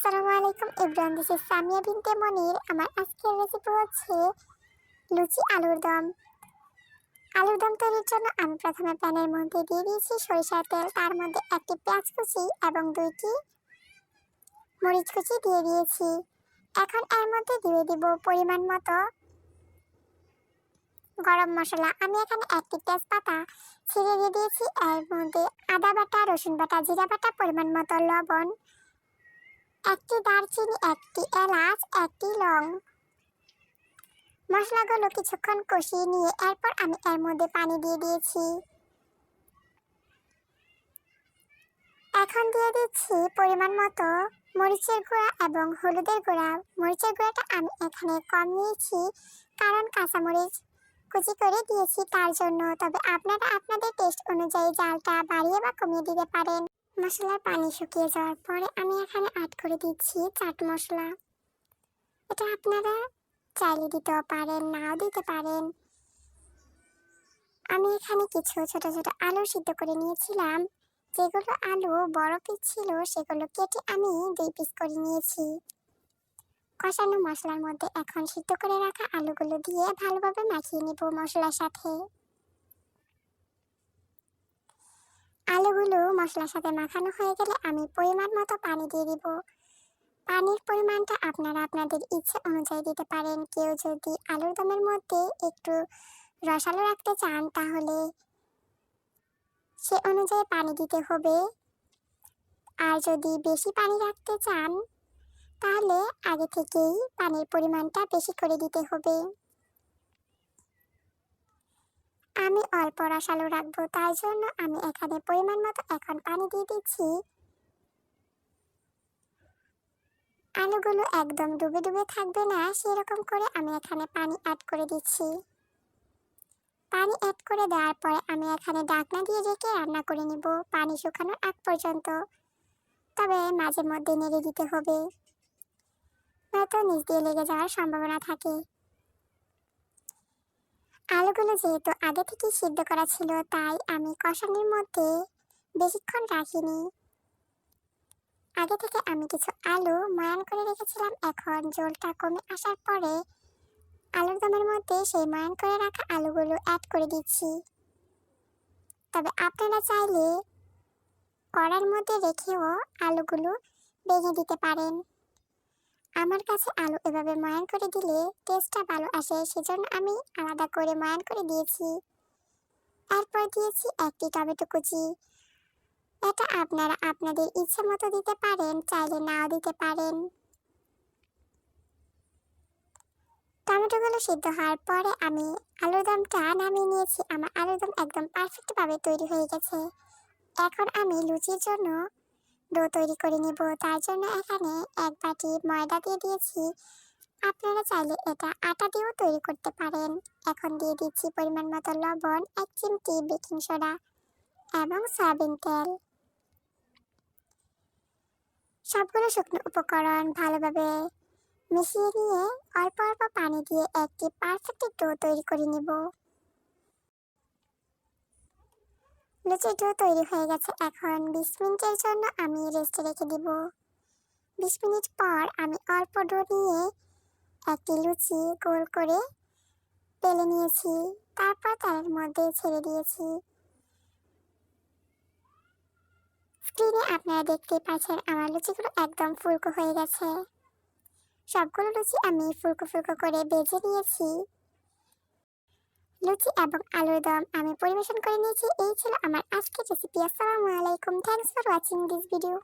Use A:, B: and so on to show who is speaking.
A: আসসালামু আলাইকুম everyone, this is Samia বিনতে মনির। আমার আজকের রেসিপি হচ্ছে লুচি আলুর দম। আলুর দম তৈরির জন্য আমি প্রথমে প্যানের মধ্যে দিয়ে দিয়েছি সরিষার তেল, তার মধ্যে একটি পেঁয়াজ কুচি এবং দুইটি মরিচ কুচি দিয়ে দিয়েছি। এখন এর মধ্যে দিয়ে দিব পরিমাণ মতো গরম মশলা। আমি এখানে একটি তেজপাতা ছিঁড়ে দিয়ে দিয়েছি। এর মধ্যে আদা বাটা, রসুন বাটা, জিরা বাটা, পরিমাণ মতো লবণ, একটি দারচিনি, একটি এলাচ, একটি লং। মশলাগুলো কিছুক্ষণ কষিয়ে নিয়ে এরপর আমি এর মধ্যে পানি দিয়ে দিয়েছি। এখন দিয়ে দিচ্ছি পরিমাণ মতো মরিচের গুঁড়া এবং হলুদের গুঁড়া। মরিচের গুঁড়াটা আমি এখানে কম নিয়েছি কারণ কাঁচামরিচ কুচি করে দিয়েছি তার জন্য, তবে আপনারা আপনাদের টেস্ট অনুযায়ী জালটা বাড়িয়ে বা কমিয়ে দিতে পারেন। মশলার পানি শুকিয়ে যাওয়ার পরে আমি এখানে অ্যাড করে দিচ্ছি চাট মশলা। এটা আপনারা চাইলে দিতেও পারেন, নাও দিতে পারেন। আমি এখানে কিছু ছোট ছোট আলু সিদ্ধ করে নিয়েছিলাম। যেগুলো আলু বড় পিস ছিল সেগুলো কেটে আমি 2 পিস করে নিয়েছি। কষানো মশলার মধ্যে এখন সিদ্ধ করে রাখা আলুগুলো দিয়ে ভালোভাবে মাখিয়ে নিব মশলার সাথে। আলুগুলো মশলার সাথে মাখানো হয়ে গেলে আমি পরিমাণ মতো পানি দিয়ে দিব। পানির পরিমাণটা আপনারা আপনাদের ইচ্ছে অনুযায়ী দিতে পারেন। কেউ যদি আলুর দমের মধ্যে একটু রসালো রাখতে চান তাহলে সে অনুযায়ী পানি দিতে হবে। আর যদি বেশি পানি রাখতে চান তাহলে আগে থেকেই পানির পরিমাণটা বেশি করে দিতে হবে। আমি অল্প রসালো রাখবো, তাই জন্য আমি এখানে পরিমাণ মতো এখন পানি দিয়ে দিচ্ছি। আলুগুলো একদম ডুবে ডুবে থাকবে না সেরকম করে আমি এখানে পানি অ্যাড করে দিচ্ছি। পানি অ্যাড করে দেওয়ার পরে আমি এখানে ঢাকনা দিয়ে রেখে রান্না করে নিব পানি শুকানোর আগ পর্যন্ত। তবে মাঝে মধ্যে নেড়ে দিতে হবে, নয়তো নিচ দিয়ে লেগে যাওয়ার সম্ভাবনা থাকে। আলুগুলো যেহেতু আগে থেকে সিদ্ধ করা ছিল তাই আমি কষানোর মধ্যে বেশিক্ষণ রাখিনি। আগে থেকে আমি কিছু আলু ময়ান করে রেখেছিলাম। এখন ঝোলটা কমে আসার পরে আলুর দমের মধ্যে সেই ময়ান করে রাখা আলুগুলো অ্যাড করে দিচ্ছি। তবে আপনারা চাইলে কড়ার মধ্যে রেখেও আলুগুলো ভেঙে দিতে পারেন। আমার কাছে আলু এভাবে ময়ান করে দিলে টেস্টটা ভালো আসে, সেজন্য আমি আলাদা করে ময়ান করে দিয়েছি। এরপর দিয়েছি একটি টমেটো কুচি। এটা আপনারা আপনাদের ইচ্ছে মতো দিতে পারেন, চাইলে নাও দিতে পারেন। টমেটোগুলো সিদ্ধ হওয়ার পরে আমি আলুর দমটা নামিয়ে নিয়েছি। আমার আলুর দম একদম পারফেক্টভাবে তৈরি হয়ে গেছে। এখন আমি লুচির জন্য ডো তৈরি করে নেব। তার জন্য এখানে 1 বাটি ময়দা দিয়ে দিয়েছি। আপনারা চাইলে এটা আটা দিয়েও তৈরি করতে পারেন। এখন দিয়ে দিচ্ছি পরিমাণ মতো লবণ, 1 চিমটি বেকিং সোডা এবং সয়াবিন তেল। সবগুলো শুকনো উপকরণ ভালোভাবে মিশিয়ে নিয়ে অল্প অল্প পানি দিয়ে একটি পারফেক্ট ডো তৈরি করে নেব। লুচির ডো তৈরি হয়ে গেছে। এখন 20 মিনিটের জন্য আমি রেস্টে রেখে দিব। 20 মিনিট পর আমি অল্প ডো নিয়ে একটি লুচি গোল করে বেলে নিয়েছি। তারপর তেলের মধ্যে ছেড়ে দিয়েছি। স্ক্রিনে আপনারা দেখতে পাচ্ছেন আমার লুচিগুলো একদম ফুলকো হয়ে গেছে। সবগুলো লুচি আমি ফুলকো ফুলকো করে ভেজে নিয়েছি। লুচি এবং আলুর দম আমি পরিবেশন করে নিয়েছি। এই ছিল আমার আজকের রেসিপি। আসসালামু আলাইকুম, thanks for watching this video.